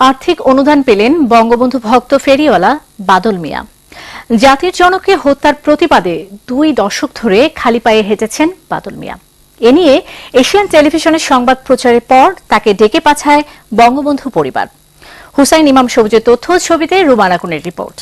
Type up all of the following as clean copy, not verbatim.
আর্থিক অনুদান পেলেন বঙ্গবন্ধু ভক্ত ফেরিওয়ালা বাদল মিয়া। জাতির জনককে হত্যার প্রতিবাদে 2 দশক ধরে খালি পায়ে হেঁটেছেন বাদল মিয়া। এ নিয়ে এশিয়ান টেলিভিশনের সংবাদ প্রচারের পর তাকে ডেকে পাঠায় বঙ্গবন্ধু পরিবার। হুসাইন ইমাম সবুজের তথ্য, ছবিতে রুমান আকুনের রিপোর্ট।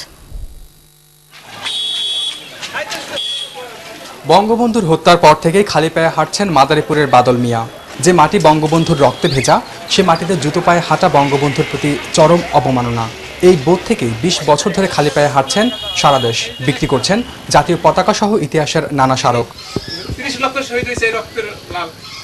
বঙ্গবন্ধুর হত্যার পর থেকেই খালি পায়ে হাঁটছেন মাদারীপুরের বাদল মিয়া। যে মাটি বঙ্গবন্ধুর রক্তে ভেজা, সে মাটিতে জুতো পায়ে হাঁটা বঙ্গবন্ধুর প্রতি চরম অবমাননা। এই বোধ থেকেই 20 বছর ধরে খালি পায়ে হাঁটছেন সারা দেশ, বিক্রি করছেন জাতীয় পতাকা সহ ইতিহাসের নানা স্মারক।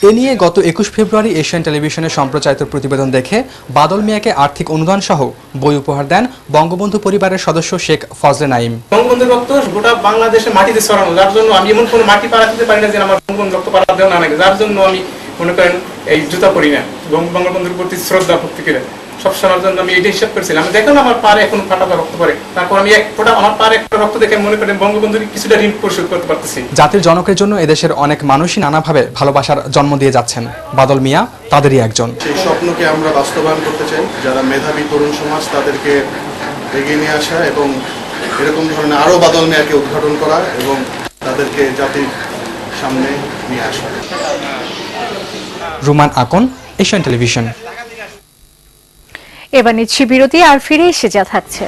এ নিয়ে গত 21 ফেব্রুয়ারি এশিয়ান টেলিভিশনে সম্প্রচারিত প্রতিবেদন দেখে বাদল মিয়াকে আর্থিক অনুদান সহ বই উপহার দেন বঙ্গবন্ধু পরিবারের সদস্য শেখ ফজলে নাইম। বঙ্গবন্ধুর রক্ত গোটা বাংলাদেশে মাটিতে ছড়ানো, যার জন্য আমি এমন কোনো মাটি পাড়া দিতে পারি না যে আমার বঙ্গবন্ধু রক্ত পাড়া দেওয়া না লাগে, যার জন্য আমি মনে করেন এই জুতা পরি না। বঙ্গবন্ধুর প্রতি শ্রদ্ধা ভক্তি করে সবসময়ের জন্য আমি এটা হিসাব করেছিলাম। আমি দেখলাম আমার পারে এখন ফাটা রক্ত পড়ে, তারপর আমি এক ফোঁটা আমার পারে একটা রক্ত দেখে মনে করেন বঙ্গবন্ধুর কিছুটা ঋণ পরিশোধ করতে পারতেছি। জাতির জনকের জন্য এদেশের অনেক মানুষই নানাভাবে ভালোবাসার জন্ম দিয়ে যাচ্ছেন। বাদল মিয়া তাদেরই একজন। সেই স্বপ্নকে আমরা বাস্তবায়ন করতে চাই। যারা মেধাবী তরুণ সমাজ, তাদেরকে এগিয়ে নিয়ে আসা এবং এরকম ধরনের আরো বাদল মিয়াকে উদ্ঘাটন করা এবং তাদেরকে জাতির সামনে নিয়ে আসা। Ruman Akon, Asian television. এবার নিচ্ছি বিরতি, আর ফিরে এসে যা থাকছে।